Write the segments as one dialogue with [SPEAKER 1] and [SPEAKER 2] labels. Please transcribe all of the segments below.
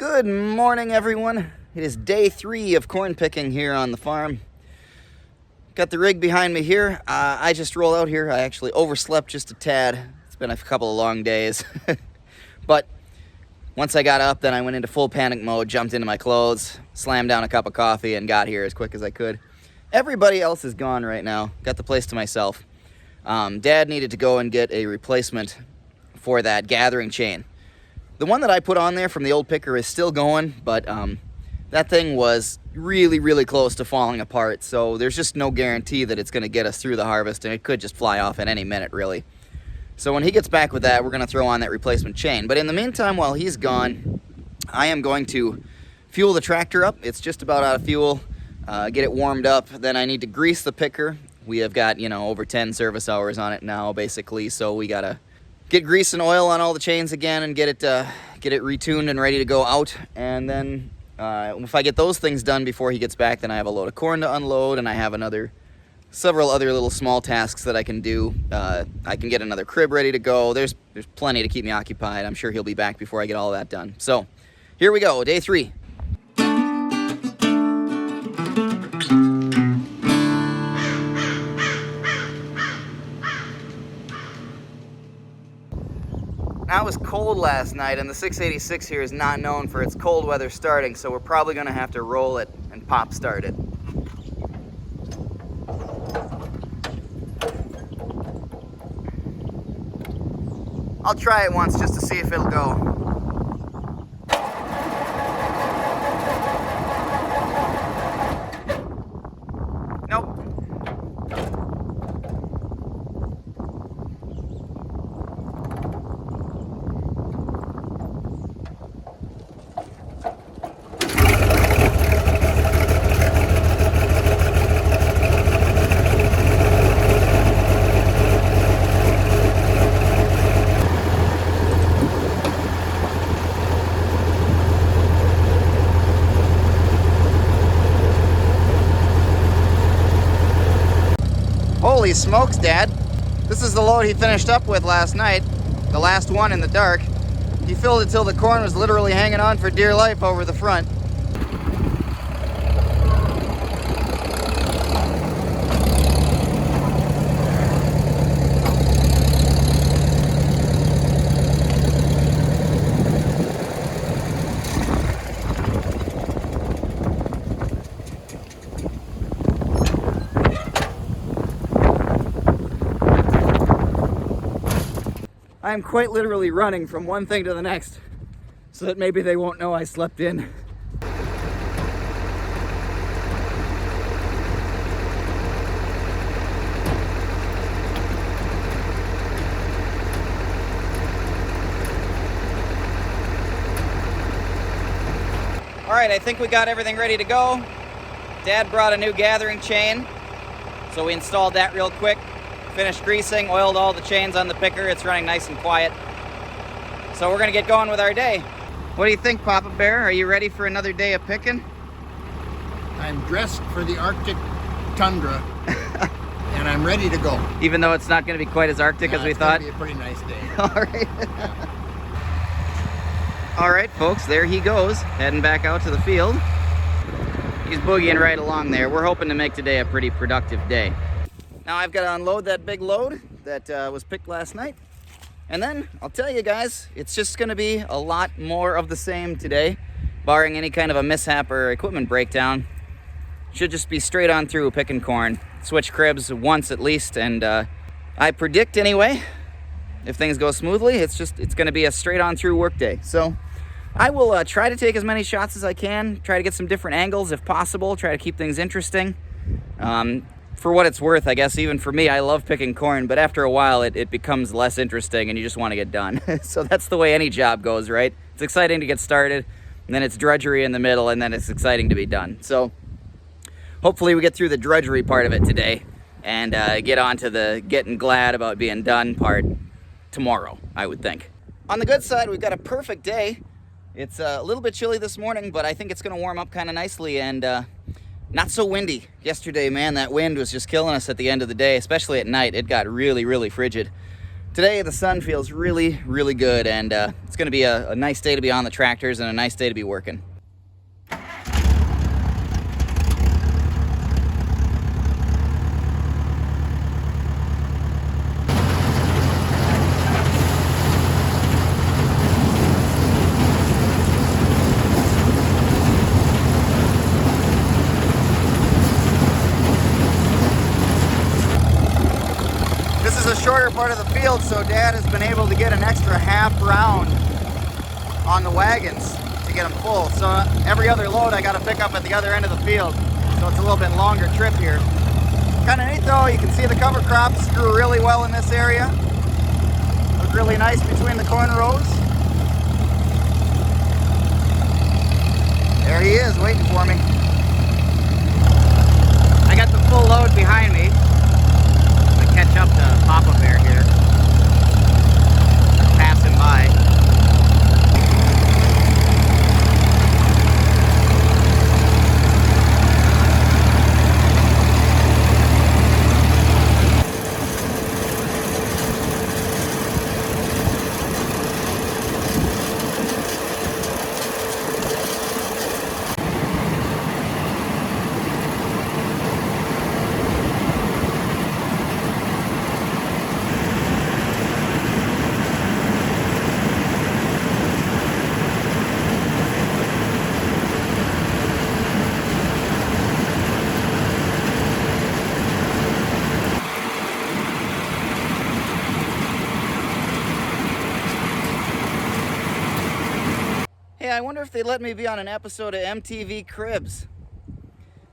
[SPEAKER 1] Good morning, everyone. It is day 3 of corn picking here on the farm. Got the rig behind me here. I just rolled out here. I actually overslept just a tad. It's been a couple of long days. But once I got up, then I went into full panic mode, jumped into my clothes, slammed down a cup of coffee, and got here as quick as I could. Everybody else is gone right now. Got the place to myself. Dad needed to go and get a replacement for that gathering chain. The one that I put on there from the old picker is still going, but that thing was really close to falling apart, so there's just no guarantee that it's going to get us through the harvest, and it could just fly off at any minute, really. So when he gets back with that, we're going to throw on that replacement chain. But in the meantime, while he's gone, I am going to fuel the tractor up. It's just about out of fuel. Get it warmed up. Then I need to grease the picker. We have got, over 10 service hours on it now, basically, so we got to get grease and oil on all the chains again and get it retuned and ready to go out. And then if I get those things done before he gets back, then I have a load of corn to unload, and I have several other little small tasks that I can do. I can get another crib ready to go. There's plenty to keep me occupied. I'm sure he'll be back before I get all that done. So here we go, day 3. Now, it was cold last night, and the 686 here is not known for its cold weather starting, so we're probably going to have to roll it and pop start it. I'll try it once just to see if it'll go. Nope. Holy smokes, Dad. This is the load he finished up with last night. The last one in the dark. He filled it till the corn was literally hanging on for dear life over the front. I'm quite literally running from one thing to the next so that maybe they won't know I slept in. All right, I think we got everything ready to go. Dad brought a new gathering chain, so we installed that real quick. Finished greasing, oiled all the chains on the picker. It's running nice and quiet. So we're gonna get going with our day. What do you think, Papa Bear? Are you ready for another day of picking?
[SPEAKER 2] I'm dressed for the Arctic tundra, and I'm ready to go.
[SPEAKER 1] Even though it's not gonna be quite as Arctic as we thought?
[SPEAKER 2] It's gonna be a pretty nice day.
[SPEAKER 1] All right.
[SPEAKER 2] Yeah.
[SPEAKER 1] All right, folks, there he goes, heading back out to the field. He's boogieing right along there. We're hoping to make today a pretty productive day. Now I've got to unload that big load that was picked last night. And then, I'll tell you guys, it's just going to be a lot more of the same today, barring any kind of a mishap or equipment breakdown. Should just be straight on through picking corn. Switch cribs once at least, and I predict anyway, if things go smoothly, it's going to be a straight on through work day. So I will try to take as many shots as I can, try to get some different angles if possible, try to keep things interesting. For what it's worth, I guess, even for me, I love picking corn, but after a while, it becomes less interesting and you just want to get done. So that's the way any job goes, right? It's exciting to get started, and then it's drudgery in the middle, and then it's exciting to be done. So hopefully we get through the drudgery part of it today and get on to the getting glad about being done part tomorrow, I would think. On the good side, we've got a perfect day. It's a little bit chilly this morning, but I think it's going to warm up kind of nicely, and not so windy. Yesterday, man, that wind was just killing us at the end of the day, especially at night. It got really frigid. Today the sun feels really, really good, and it's going to be a nice day to be on the tractors and a nice day to be working. This is a shorter part of the field, so Dad has been able to get an extra half round on the wagons to get them full. So every other load I got to pick up at the other end of the field, so it's a little bit longer trip here. Kind of neat though, you can see the cover crops grew really well in this area. Look really nice between the corn rows. There he is, waiting for me. I got the full load behind me. Catch up to Papa Bear here. Pass him by. Hey, I wonder if they'd let me be on an episode of MTV Cribs.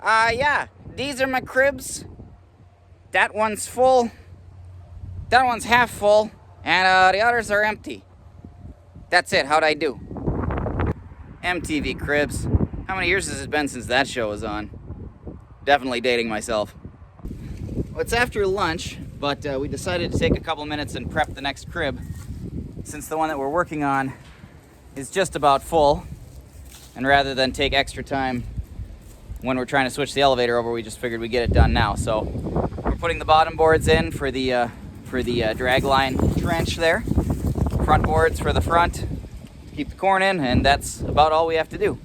[SPEAKER 1] Yeah, these are my cribs. That one's full. That one's half full. And the others are empty. That's it, how'd I do? MTV Cribs. How many years has it been since that show was on? Definitely dating myself. Well, it's after lunch, but we decided to take a couple minutes and prep the next crib, since the one that we're working on is just about full, and rather than take extra time when we're trying to switch the elevator over, we just figured we'd get it done now. So we're putting the bottom boards in for the drag line trench there, front boards for the front, keep the corn in, and that's about all we have to do.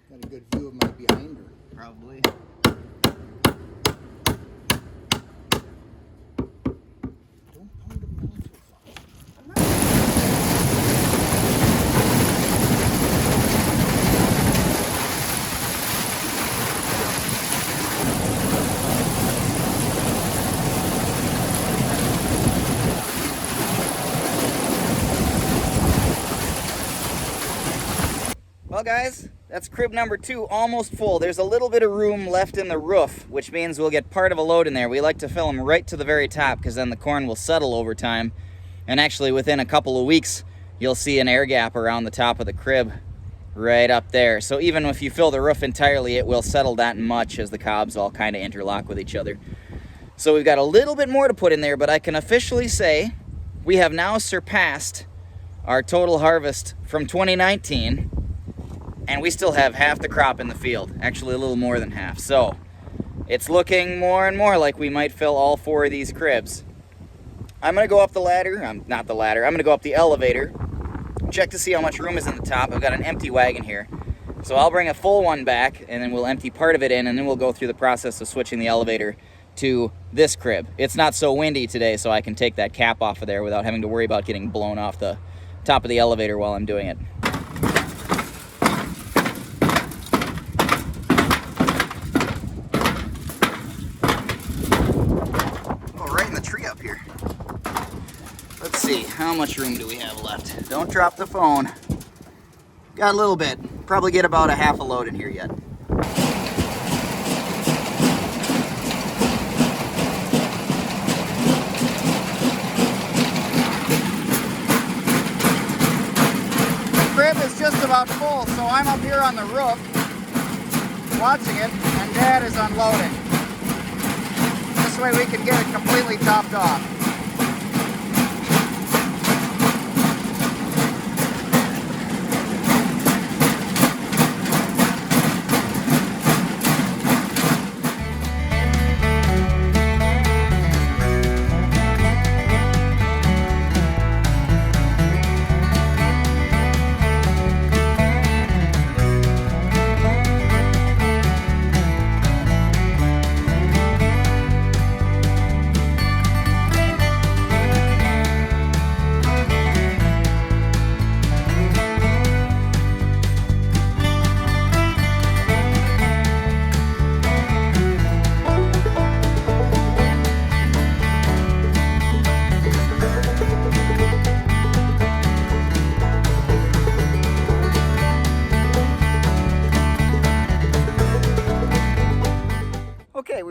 [SPEAKER 2] Got a good view of my behind her.
[SPEAKER 1] Probably.
[SPEAKER 2] Don't pound them down so far.
[SPEAKER 1] Well guys, that's crib number 2 almost full. There's a little bit of room left in the roof, which means we'll get part of a load in there. We like to fill them right to the very top, because then the corn will settle over time. And actually within a couple of weeks, you'll see an air gap around the top of the crib right up there. So even if you fill the roof entirely, it will settle that much as the cobs all kind of interlock with each other. So we've got a little bit more to put in there, but I can officially say we have now surpassed our total harvest from 2019. And we still have half the crop in the field, actually a little more than half. So it's looking more and more like we might fill all 4 of these cribs. I'm gonna go up the ladder, I'm gonna go up the elevator, check to see how much room is in the top. I've got an empty wagon here. So I'll bring a full one back, and then we'll empty part of it in, and then we'll go through the process of switching the elevator to this crib. It's not so windy today, so I can take that cap off of there without having to worry about getting blown off the top of the elevator while I'm doing it. Tree up here. Let's see, how much room do we have left? Don't drop the phone. Got a little bit. Probably get about a half a load in here yet. The crib is just about full, so I'm up here on the roof watching it, and Dad is unloading. This way we can get it completely topped off.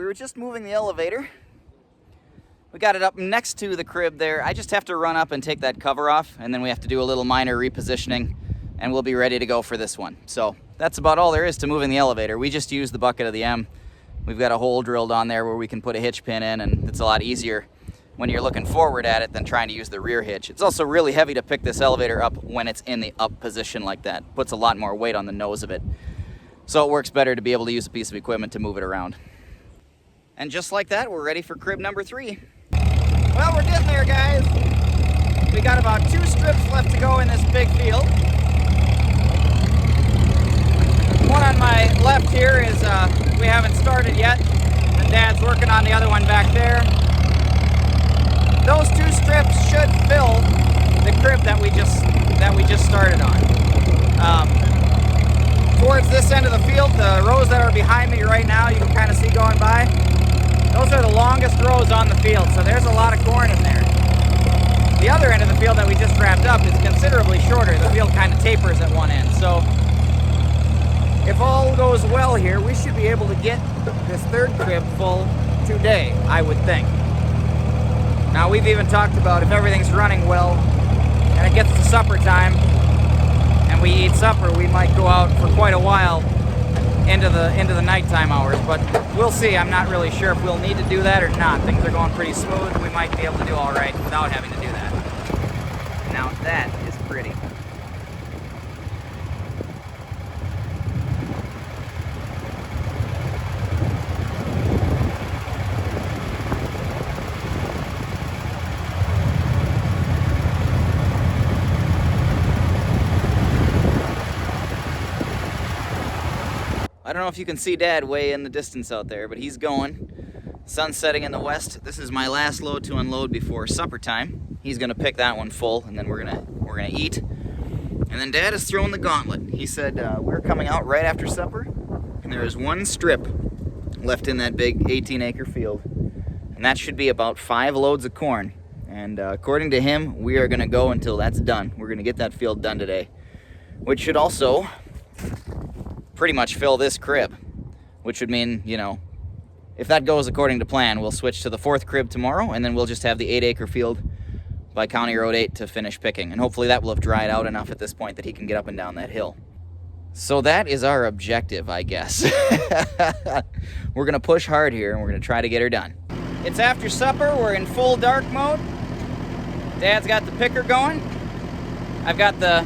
[SPEAKER 1] we were just moving the elevator. We got it up next to the crib there. I just have to run up and take that cover off, and then we have to do a little minor repositioning, and we'll be ready to go for this one. So that's about all there is to moving the elevator. We just use the bucket of the M. We've got a hole drilled on there where we can put a hitch pin in, and it's a lot easier when you're looking forward at it than trying to use the rear hitch. It's also really heavy to pick this elevator up when it's in the up position like that. Puts a lot more weight on the nose of it. So it works better to be able to use a piece of equipment to move it around. And just like that, we're ready for crib number 3. Well, we're getting there, guys. We got about 2 strips left to go in this big field. One on my left here is we haven't started yet, and Dad's working on the other one back there. Those 2 strips should fill the crib that we just started on. Towards this end of the field, the rows that are behind me right now, you can kind of see going by. Those are the longest rows on the field, so there's a lot of corn in there. The other end of the field that we just wrapped up is considerably shorter. The field kind of tapers at one end, so if all goes well here, we should be able to get this 3rd crib full today, I would think. Now, we've even talked about if everything's running well and it gets to supper time and we eat supper, we might go out for quite a while into the nighttime hours, but we'll see. I'm not really sure if we'll need to do that or not. Things are going pretty smooth. We might be able to do all right without having to do that. Now, that is pretty. I don't know if you can see Dad way in the distance out there, but he's going. Sun's setting in the west. This is my last load to unload before supper time. He's gonna pick that one full, and then we're gonna eat. And then Dad is throwing the gauntlet. He said we're coming out right after supper, and there is 1 strip left in that big 18-acre field, and that should be about 5 loads of corn. And according to him, we are gonna go until that's done. We're gonna get that field done today, which should also pretty much fill this crib, which would mean, you know, if that goes according to plan, we'll switch to the 4th crib tomorrow, and then we'll just have the 8-acre field by County Road 8 to finish picking. And hopefully that will have dried out enough at this point that he can get up and down that hill. So that is our objective, I guess. We're gonna push hard here, and we're gonna try to get her done. It's after supper, we're in full dark mode. Dad's got the picker going. I've got the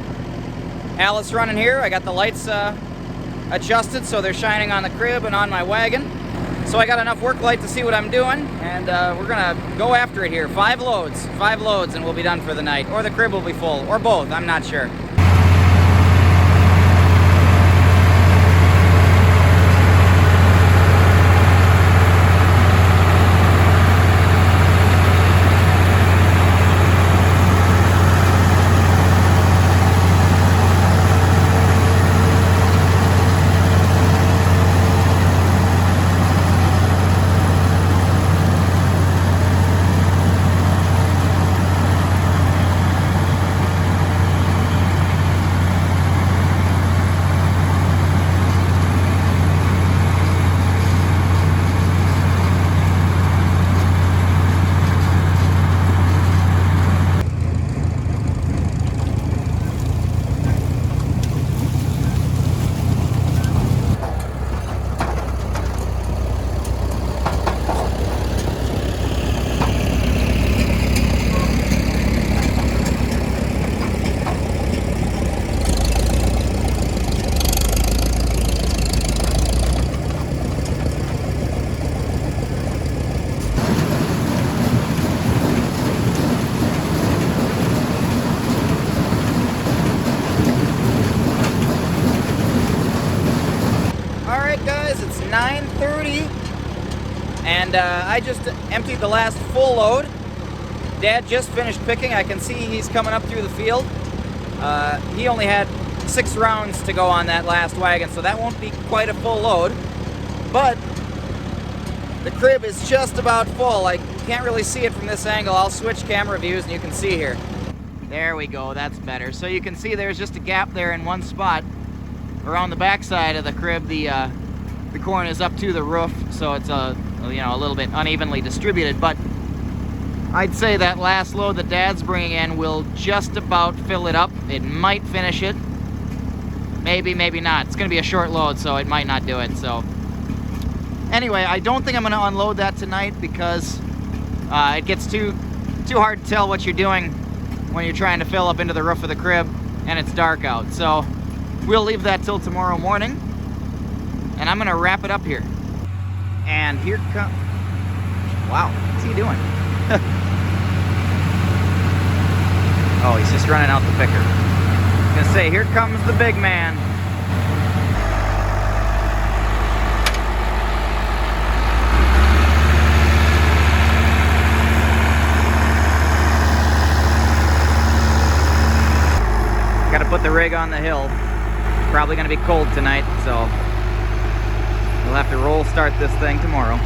[SPEAKER 1] Alice running here. I got the lights adjusted so they're shining on the crib and on my wagon. So I got enough work light to see what I'm doing, and we're gonna go after it here. 5 loads, and we'll be done for the night. Or the crib will be full, or both, I'm not sure. Guys, it's 9:30 and I just emptied the last full load. Dad just finished picking. I can see he's coming up through the field. He only had 6 rounds to go on that last wagon, so that won't be quite a full load, but the crib is just about full. I can't really see it from this angle. I'll switch camera views and you can see here. There we go, that's better. So you can see there's just a gap there in one spot. Around the back side of the crib, the corn is up to the roof, so it's
[SPEAKER 3] you know, a little bit unevenly distributed, but I'd say that last load that Dad's bringing in will just about fill it up. It might finish it. Maybe, maybe not. It's gonna be a short load, so it might not do it. So anyway, I don't think I'm gonna unload that tonight because it gets too hard to tell what you're doing when you're trying to fill up into the roof of the crib and it's dark out. So we'll leave that till tomorrow morning, and I'm gonna wrap it up here. And here comes, wow, what's he doing? Oh, he's just running out the picker. I was gonna say, here comes the big man. Gotta put the rig on the hill. Probably gonna be cold tonight, so we'll have to roll start this thing tomorrow.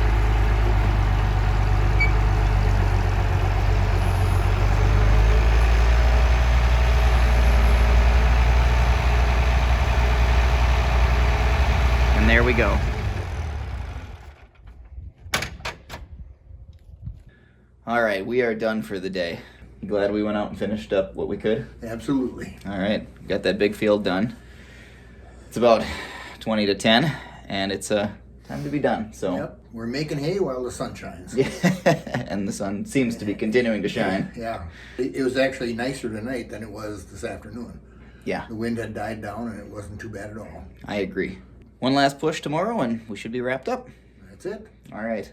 [SPEAKER 3] And there we go.
[SPEAKER 1] All right, we are done for the day. Glad we went out and finished up what we could.
[SPEAKER 2] Absolutely.
[SPEAKER 1] All right, got that big field done. It's about 20 to 10, and it's time to be done. So.
[SPEAKER 2] Yep, we're making hay while the sun shines.
[SPEAKER 1] Yeah, and the sun seems to be continuing to shine.
[SPEAKER 2] Yeah, it was actually nicer tonight than it was this afternoon.
[SPEAKER 1] Yeah,
[SPEAKER 2] The wind had died down and it wasn't too bad at all.
[SPEAKER 1] I agree. One last push tomorrow, and we should be wrapped up.
[SPEAKER 2] That's it.
[SPEAKER 1] All right.